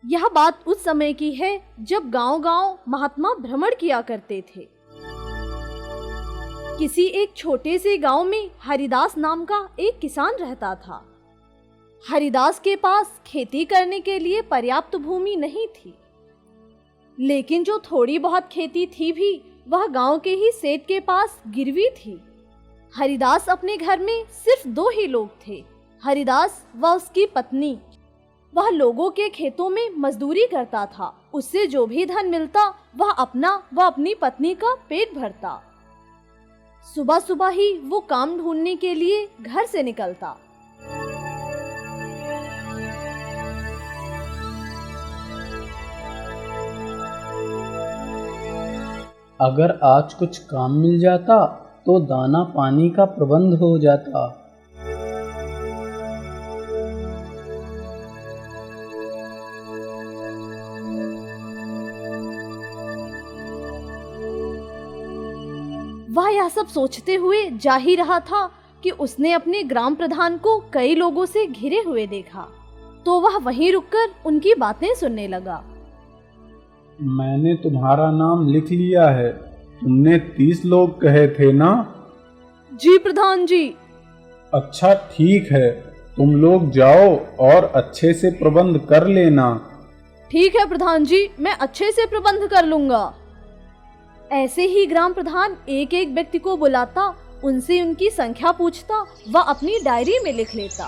यह बात उस समय की है जब गांव-गांव महात्मा भ्रमण किया करते थे। किसी एक छोटे से गांव में हरिदास नाम का एक किसान रहता था। हरिदास के पास खेती करने के लिए पर्याप्त भूमि नहीं थी, लेकिन जो थोड़ी बहुत खेती थी भी वह गांव के ही सेठ के पास गिरवी थी। हरिदास अपने घर में सिर्फ 2 ही लोग थे, हरिदास व उसकी पत्नी। वह लोगों के खेतों में मजदूरी करता था। उससे जो भी धन मिलता वह अपना व अपनी पत्नी का पेट भरता। सुबह सुबह ही वो काम ढूंढने के लिए घर से निकलता। अगर आज कुछ काम मिल जाता तो दाना पानी का प्रबंध हो जाता। वह यह सब सोचते हुए जा ही रहा था कि उसने अपने ग्राम प्रधान को कई लोगों से घिरे हुए देखा, तो वह वहीं रुककर उनकी बातें सुनने लगा। मैंने तुम्हारा नाम लिख लिया है। तुमने 30 लोग कहे थे ना? जी प्रधान जी। अच्छा ठीक है, तुम लोग जाओ और अच्छे से प्रबंध कर लेना। ठीक है प्रधान जी, मैं अच्छे से प्रबंध कर लूंगा। ऐसे ही ग्राम प्रधान एक एक व्यक्ति को बुलाता, उनसे उनकी संख्या पूछता व अपनी डायरी में लिख लेता।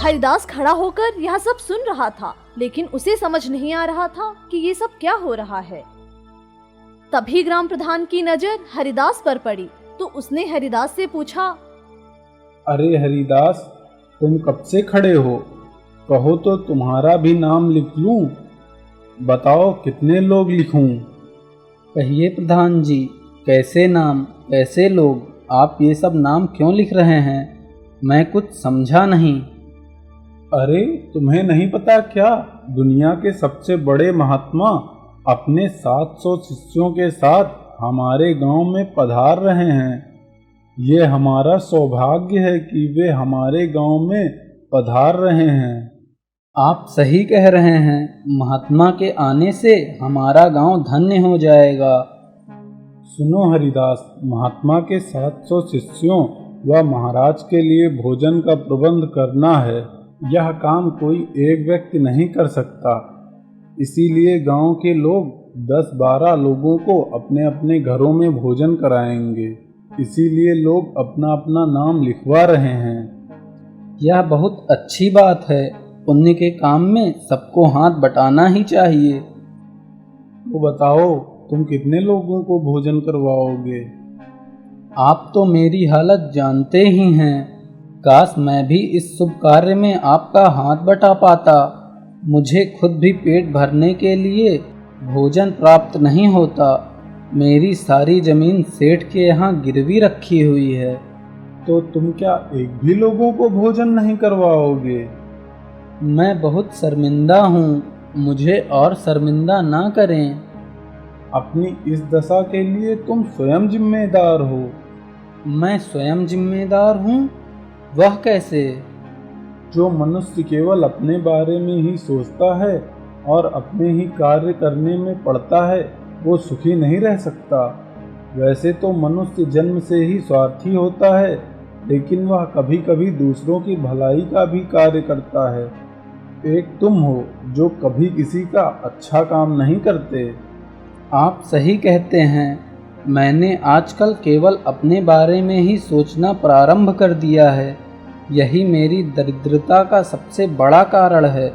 हरिदास खड़ा होकर यह सब सुन रहा था, लेकिन उसे समझ नहीं आ रहा था कि ये सब क्या हो रहा है। तभी ग्राम प्रधान की नजर हरिदास पर पड़ी, तो उसने हरिदास से पूछा, अरे हरिदास, तुम कब से खड़े हो? कहो तो तुम्हारा भी नाम लिख लूं। बताओ कितने लोग लिखूं? कहिए प्रधान जी, कैसे नाम, कैसे लोग? आप ये सब नाम क्यों लिख रहे हैं? मैं कुछ समझा नहीं। अरे तुम्हें नहीं पता क्या? दुनिया के सबसे बड़े महात्मा अपने 700 शिष्यों के साथ हमारे गांव में पधार रहे हैं। ये हमारा सौभाग्य है कि वे हमारे गांव में पधार रहे हैं। आप सही कह रहे हैं, महात्मा के आने से हमारा गांव धन्य हो जाएगा। सुनो हरिदास, महात्मा के 700 शिष्यों व महाराज के लिए भोजन का प्रबंध करना है। यह काम कोई एक व्यक्ति नहीं कर सकता, इसीलिए गांव के लोग 10-12 लोगों को अपने अपने घरों में भोजन कराएंगे। इसीलिए लोग अपना अपना नाम लिखवा रहे हैं। यह बहुत अच्छी बात है। पुण्य के काम में सबको हाथ बटाना ही चाहिए। तो बताओ, तुम कितने लोगों को भोजन करवाओगे? आप तो मेरी हालत जानते ही हैं। काश मैं भी इस शुभ कार्य में आपका हाथ बटा पाता। मुझे खुद भी पेट भरने के लिए भोजन प्राप्त नहीं होता। मेरी सारी जमीन सेठ के यहाँ गिरवी रखी हुई है। तो तुम क्या एक भी लोगों को भोजन नहीं करवाओगे? मैं बहुत शर्मिंदा हूँ, मुझे और शर्मिंदा ना करें। अपनी इस दशा के लिए तुम स्वयं जिम्मेदार हो। मैं स्वयं जिम्मेदार हूँ? वह कैसे? जो मनुष्य केवल अपने बारे में ही सोचता है और अपने ही कार्य करने में पड़ता है, वो सुखी नहीं रह सकता। वैसे तो मनुष्य जन्म से ही स्वार्थी होता है, लेकिन वह कभी कभी दूसरों की भलाई का भी कार्य करता है। एक तुम हो जो कभी किसी का अच्छा काम नहीं करते। आप सही कहते हैं। मैंने आजकल केवल अपने बारे में ही सोचना प्रारंभ कर दिया है। यही मेरी दरिद्रता का सबसे बड़ा कारण है।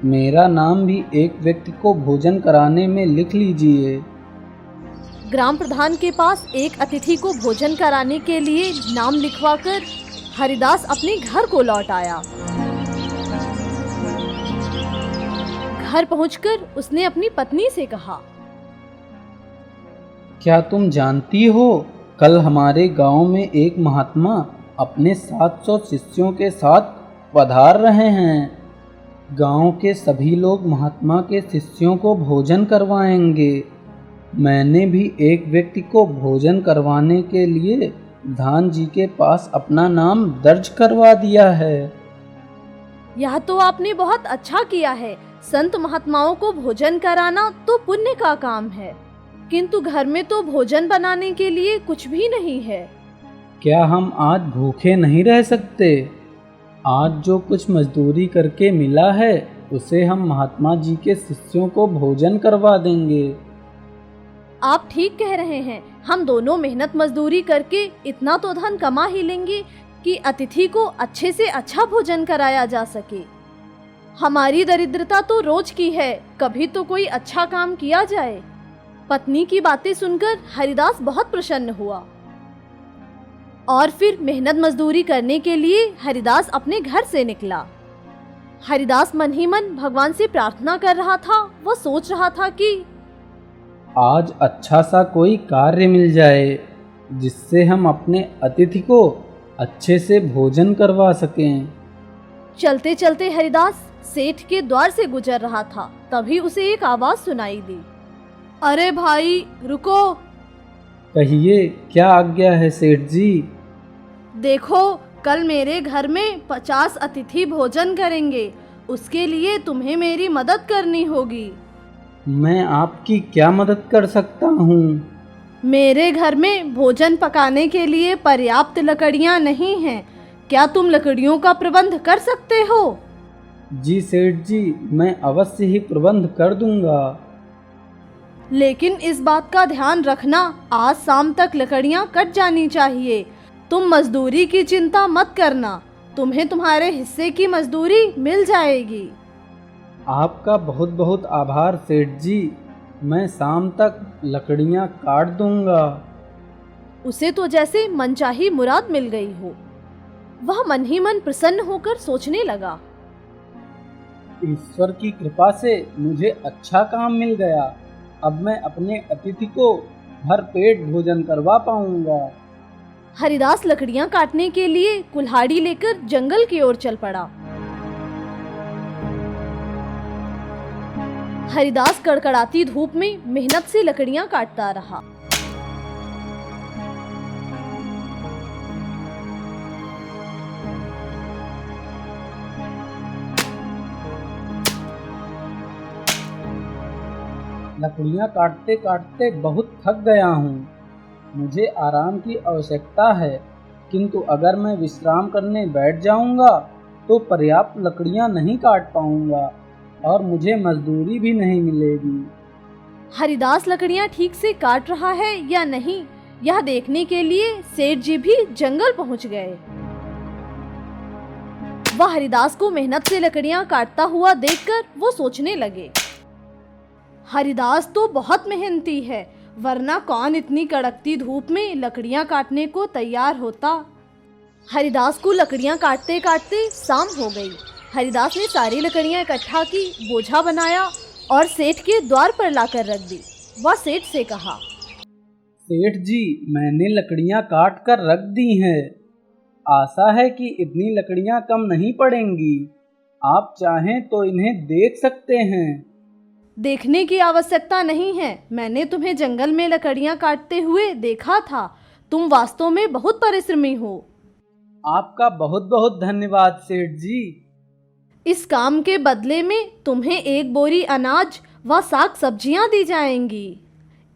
मेरा नाम भी एक व्यक्ति को भोजन कराने में लिख लीजिए। ग्राम प्रधान के पास एक अतिथि को भोजन कराने के लिए नाम लिखवाकर हरिदास अपने घर को लौट आया। घर पहुंचकर उसने अपनी पत्नी से कहा, क्या तुम जानती हो, कल हमारे गांव में एक महात्मा अपने 700 शिष्यों के साथ पधार रहे हैं। गांव के सभी लोग महात्मा के शिष्यों को भोजन करवाएंगे। मैंने भी एक व्यक्ति को भोजन करवाने के लिए प्रधान जी के पास अपना नाम दर्ज करवा दिया है। यह तो आपने बहुत अच्छा किया है। संत महात्माओं को भोजन कराना तो पुण्य का काम है, किंतु घर में तो भोजन बनाने के लिए कुछ भी नहीं है। क्या हम आज भूखे नहीं रह सकते? आज जो कुछ मजदूरी करके मिला है उसे हम महात्मा जी के शिष्यों को भोजन करवा देंगे। आप ठीक कह रहे हैं। हम दोनों मेहनत मजदूरी करके इतना तो धन कमा ही लेंगे कि अतिथि को अच्छे से अच्छा भोजन कराया जा सके। हमारी दरिद्रता तो रोज की है, कभी तो कोई अच्छा काम किया जाए। पत्नी की बातें सुनकर हरिदास बहुत प्रसन्न हुआ और फिर मेहनत मजदूरी करने के लिए हरिदास अपने घर से निकला। हरिदास मन ही मन भगवान से प्रार्थना कर रहा था। वह सोच रहा था कि आज अच्छा सा कोई कार्य मिल जाए जिससे हम अपने अतिथि को अच्छे से भोजन करवा सकें। चलते चलते हरिदास सेठ के द्वार से गुजर रहा था, तभी उसे एक आवाज सुनाई दी। अरे भाई रुको। कहिए, क्या आज्ञा है सेठ जी? देखो, कल मेरे घर में 50 अतिथि भोजन करेंगे, उसके लिए तुम्हें मेरी मदद करनी होगी। मैं आपकी क्या मदद कर सकता हूँ? मेरे घर में भोजन पकाने के लिए पर्याप्त लकड़ियाँ नहीं हैं। क्या तुम लकड़ियों का प्रबंध कर सकते हो? जी सेठ जी, मैं अवश्य ही प्रबंध कर दूंगा। लेकिन इस बात का ध्यान रखना, आज शाम तक लकड़ियाँ कट जानी चाहिए। तुम मजदूरी की चिंता मत करना, तुम्हें तुम्हारे हिस्से की मजदूरी मिल जाएगी। आपका बहुत बहुत आभार सेठ जी, मैं शाम तक लकड़ियाँ काट दूंगा। उसे तो जैसे मनचाही मुराद मिल गई हो। वह मन ही मन प्रसन्न होकर सोचने लगा, ईश्वर की कृपा से मुझे अच्छा काम मिल गया। अब मैं अपने अतिथि को भर पेट भोजन करवा पाऊंगा। हरिदास लकड़ियां काटने के लिए कुल्हाड़ी लेकर जंगल की ओर चल पड़ा। हरिदास कड़कड़ाती धूप में मेहनत से लकड़ियां काटता रहा। लकड़ियाँ काटते काटते बहुत थक गया हूँ। मुझे आराम की आवश्यकता है, किंतु अगर मैं विश्राम करने बैठ जाऊंगा तो पर्याप्त लकड़ियाँ नहीं काट पाऊंगा और मुझे मजदूरी भी नहीं मिलेगी। हरिदास लकड़ियां ठीक से काट रहा है या नहीं, यह देखने के लिए सेठ जी भी जंगल पहुंच गए। वह हरिदास को मेहनत से लकड़ियां काटता हुआ देखकर वो सोचने लगे, हरिदास तो बहुत मेहनती है, वरना कौन इतनी कड़कती धूप में लकड़ियां काटने को तैयार होता। हरिदास को लकड़ियां काटते काटते शाम हो गई। हरिदास ने सारी लकड़ियां इकट्ठा की, बोझा बनाया और सेठ के द्वार पर लाकर रख दी। वह सेठ से कहा, सेठ जी, मैंने लकड़ियाँ काट कर रख दी हैं। आशा है कि इतनी लकड़ियाँ कम नहीं पड़ेंगी। आप चाहें तो इन्हें देख सकते हैं। देखने की आवश्यकता नहीं है, मैंने तुम्हें जंगल में लकड़ियां काटते हुए देखा था। तुम वास्तव में बहुत परिश्रमी हो। आपका बहुत बहुत धन्यवाद सेठ जी। इस काम के बदले में तुम्हें 1 बोरी अनाज व साग सब्जियां दी जाएंगी।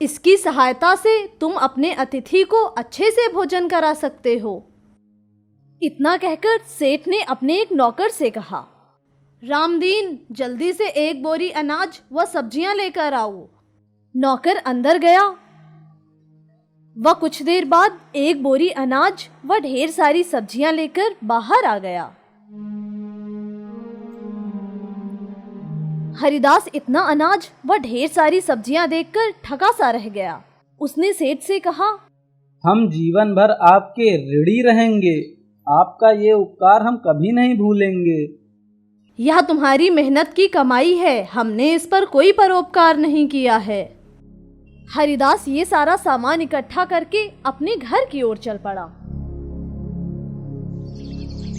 इसकी सहायता से तुम अपने अतिथि को अच्छे से भोजन करा सकते हो। इतना कहकर सेठ ने अपने एक नौकर से कहा, रामदीन, जल्दी से 1 बोरी अनाज व सब्जियां लेकर आओ। नौकर अंदर गया। वह कुछ देर बाद 1 बोरी अनाज व ढेर सारी सब्जियां लेकर बाहर आ गया। हरिदास इतना अनाज व ढेर सारी सब्जियां देखकर थका सा रह गया। उसने सेठ से कहा, हम जीवन भर आपके ऋणी रहेंगे। आपका ये उपकार हम कभी नहीं भूलेंगे। यह तुम्हारी मेहनत की कमाई है, हमने इस पर कोई परोपकार नहीं किया है। हरिदास ये सारा सामान इकट्ठा करके अपने घर की ओर चल पड़ा।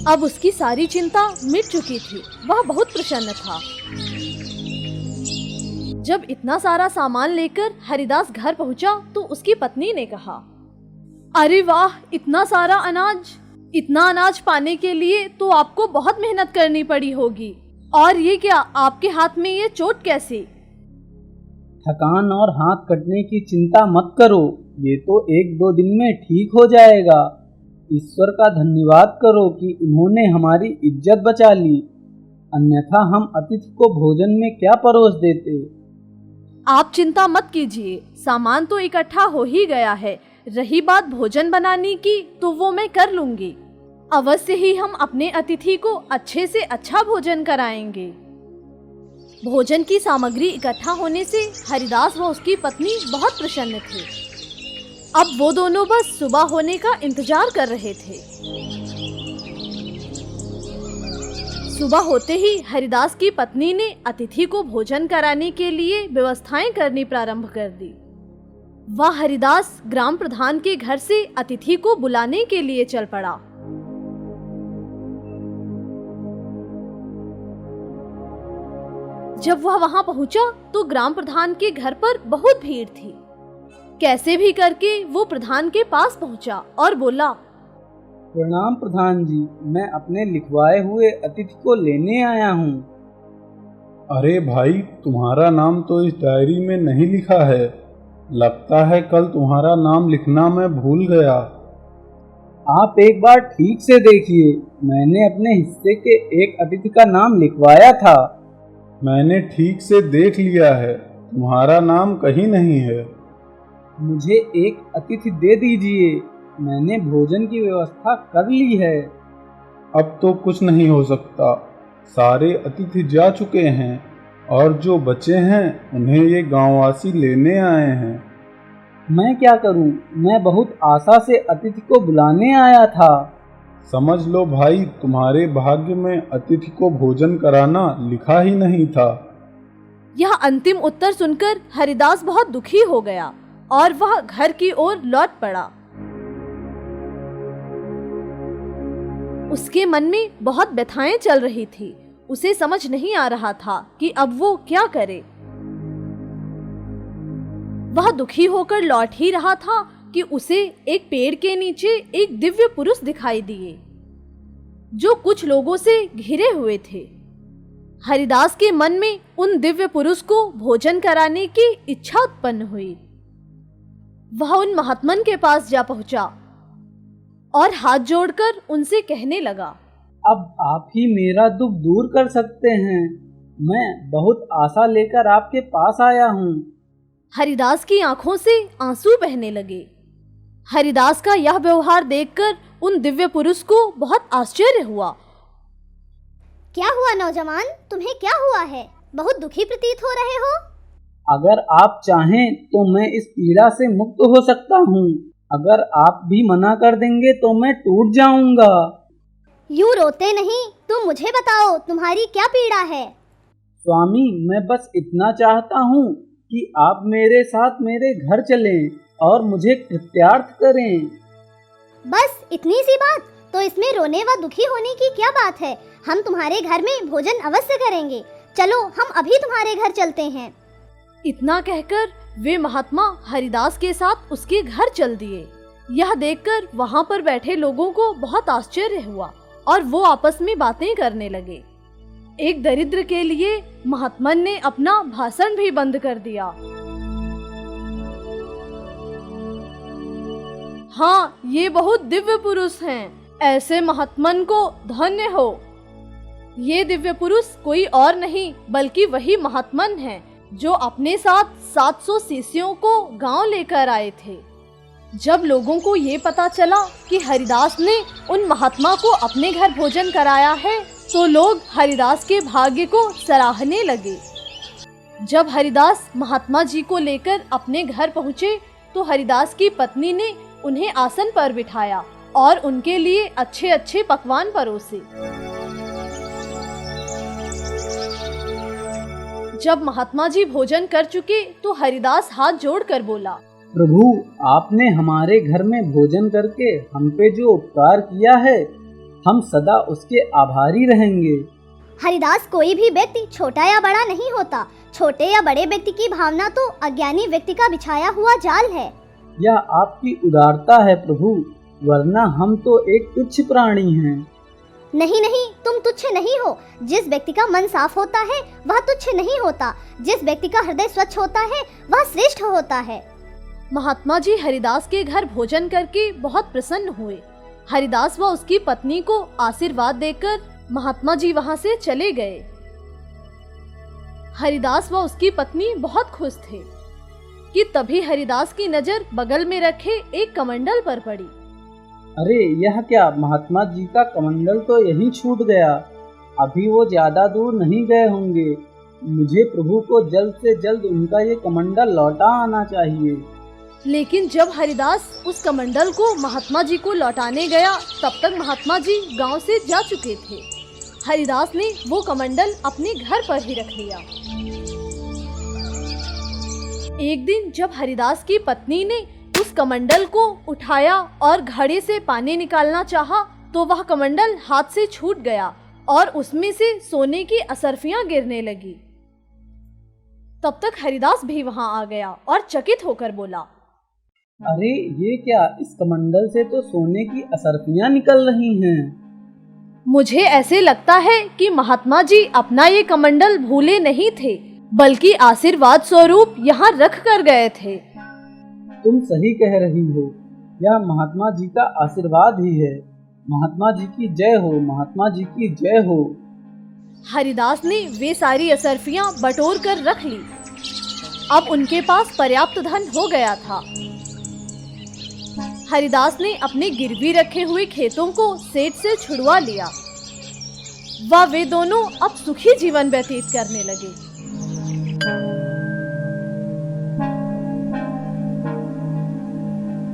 अब उसकी सारी चिंता मिट चुकी थी। वह बहुत प्रसन्न था। जब इतना सारा सामान लेकर हरिदास घर पहुंचा तो उसकी पत्नी ने कहा, अरे वाह, इतना सारा अनाज! इतना अनाज पाने के लिए तो आपको बहुत मेहनत करनी पड़ी होगी। और ये क्या, आपके हाथ में ये चोट कैसी? थकान और हाथ कटने की चिंता मत करो, ये तो 1-2 दिन में ठीक हो जाएगा। ईश्वर का धन्यवाद करो कि उन्होंने हमारी इज्जत बचा ली, अन्यथा हम अतिथि को भोजन में क्या परोस देते। आप चिंता मत कीजिए, सामान तो इकट्ठा हो ही गया है। रही बात भोजन बनाने की, तो वो मैं कर लूंगी। अवश्य ही हम अपने अतिथि को अच्छे से अच्छा भोजन कराएंगे। भोजन की सामग्री इकट्ठा होने से हरिदास व उसकी पत्नी बहुत प्रसन्न थे। अब वो दोनों बस सुबह होने का इंतजार कर रहे थे। सुबह होते ही हरिदास की पत्नी ने अतिथि को भोजन कराने के लिए व्यवस्थाएं करनी प्रारंभ कर दी। वह हरिदास ग्राम प्रधान के घर से अतिथि को बुलाने के लिए चल पड़ा। जब वह वहां पहुंचा तो ग्राम प्रधान के घर पर बहुत भीड़ थी। कैसे भी करके वो प्रधान के पास पहुंचा और बोला, प्रणाम प्रधान जी, मैं अपने लिखवाए हुए अतिथि को लेने आया हूँ। अरे भाई, तुम्हारा नाम तो इस डायरी में नहीं लिखा है। लगता है कल तुम्हारा नाम लिखना मैं भूल गया। आप एक बार ठीक से देखिए, मैंने अपने हिस्से के एक अतिथि का नाम लिखवाया था। मैंने ठीक से देख लिया है, तुम्हारा नाम कहीं नहीं है। मुझे एक अतिथि दे दीजिए, मैंने भोजन की व्यवस्था कर ली है। अब तो कुछ नहीं हो सकता, सारे अतिथि जा चुके हैं और जो बचे हैं उन्हें ये गांववासी लेने आए हैं। मैं क्या करूं? मैं बहुत आशा से अतिथि को बुलाने आया था। समझ लो भाई, तुम्हारे भाग्य में अतिथि को भोजन कराना लिखा ही नहीं था। यह अंतिम उत्तर सुनकर हरिदास बहुत दुखी हो गया और वह घर की ओर लौट पड़ा। उसके मन में बहुत व्यथाएं चल रही थी। उसे समझ नहीं आ रहा था कि अब वो क्या करे। वह दुखी होकर लौट ही रहा था कि उसे एक पेड़ के नीचे एक दिव्य पुरुष दिखाई दिए, जो कुछ लोगों से घिरे हुए थे। हरिदास के मन में उन दिव्य पुरुष को भोजन कराने की इच्छा उत्पन्न हुई। वह उन महात्मन के पास जा पहुंचा और हाथ जोड़कर उनसे कहने लगा, अब आप ही मेरा दुख दूर कर सकते हैं। मैं बहुत आशा लेकर आपके पास आया हूँ। हरिदास की आंखों से आंसू बहने लगे। हरिदास का यह व्यवहार देखकर उन दिव्य पुरुष को बहुत आश्चर्य हुआ। क्या हुआ नौजवान, तुम्हें क्या हुआ है? बहुत दुखी प्रतीत हो रहे हो। अगर आप चाहें तो मैं इस पीड़ा से मुक्त हो सकता हूँ। अगर आप भी मना कर देंगे तो मैं टूट जाऊंगा। यूं रोते नहीं, तुम मुझे बताओ तुम्हारी क्या पीड़ा है? स्वामी, मैं बस इतना चाहता हूँ कि आप मेरे साथ मेरे घर चलें और मुझे कृत्यार्थ करें। बस इतनी सी बात? तो इसमें रोने व दुखी होने की क्या बात है? हम तुम्हारे घर में भोजन अवश्य करेंगे। चलो हम अभी तुम्हारे घर चलते हैं। इतना कहकर वे महात्मा हरिदास के साथ उसके घर चल दिए। यह देखकर वहां पर बैठे लोगों को बहुत आश्चर्य हुआ और वो आपस में बातें करने लगे। एक दरिद्र के लिए महात्मन ने अपना भाषण भी बंद कर दिया। हाँ, ये बहुत दिव्य पुरुष हैं। ऐसे महात्मन को धन्य हो। ये दिव्य पुरुष कोई और नहीं बल्कि वही महात्मन हैं जो अपने साथ 700 शिष्यों को गांव लेकर आए थे। जब लोगों को ये पता चला कि हरिदास ने उन महात्मा को अपने घर भोजन कराया है, तो लोग हरिदास के भाग्य को सराहने लगे। जब हरिदास महात्मा जी को लेकर अपने घर पहुँचे तो हरिदास की पत्नी ने उन्हें आसन पर बिठाया और उनके लिए अच्छे अच्छे पकवान परोसे। जब महात्मा जी भोजन कर चुके तो हरिदास हाथ जोड़कर बोला, प्रभु, आपने हमारे घर में भोजन करके हम पे जो उपकार किया है, हम सदा उसके आभारी रहेंगे। हरिदास, कोई भी व्यक्ति छोटा या बड़ा नहीं होता। छोटे या बड़े व्यक्ति की भावना तो अज्ञानी व्यक्ति का बिछाया हुआ जाल है। यह आपकी उदारता है प्रभु। वरना हम तो एक तुच्छ प्राणी हैं। नहीं नहीं, तुम तुच्छ नहीं हो। जिस व्यक्ति का मन साफ होता है वह तुच्छ नहीं होता। जिस व्यक्ति का हृदय स्वच्छ होता है वह श्रेष्ठ होता है। महात्मा जी हरिदास के घर भोजन करके बहुत प्रसन्न हुए। हरिदास व उसकी पत्नी को आशीर्वाद देकर महात्मा जी वहां से चले गए। हरिदास व उसकी पत्नी बहुत खुश थे कि तभी हरिदास की नजर बगल में रखे एक कमंडल पर पड़ी। अरे यह क्या, महात्मा जी का कमंडल तो यहीं छूट गया। अभी वो ज्यादा दूर नहीं गए होंगे। मुझे प्रभु को जल्द से जल्द उनका ये कमंडल लौटा आना चाहिए। लेकिन जब हरिदास उस कमंडल को महात्मा जी को लौटाने गया तब तक महात्मा जी गांव से जा चुके थे। हरिदास ने वो कमंडल अपने घर पर ही रख लिया। एक दिन जब हरिदास की पत्नी ने उस कमंडल को उठाया और घड़े से पानी निकालना चाहा तो वह कमंडल हाथ से छूट गया और उसमें से सोने की असरफियां गिरने लगी। तब तक हरिदास भी वहां आ गया और चकित होकर बोला, अरे ये क्या, इस कमंडल से तो सोने की असरफियां निकल रही हैं। मुझे ऐसे लगता है कि महात्मा जी अपना ये कमंडल भूले नहीं थे, बल्कि आशीर्वाद स्वरूप यहाँ रख कर गए थे। तुम सही कह रही हो, यह महात्मा जी का आशीर्वाद ही है। महात्मा जी की जय हो, महात्मा जी की जय हो। हरिदास ने वे सारी असरफियां बटोर कर रख ली। अब उनके पास पर्याप्त धन हो गया था। हरिदास ने अपने गिरवी रखे हुए खेतों को सेठ से छुड़वा लिया व वे दोनों अब सुखी जीवन व्यतीत करने लगे।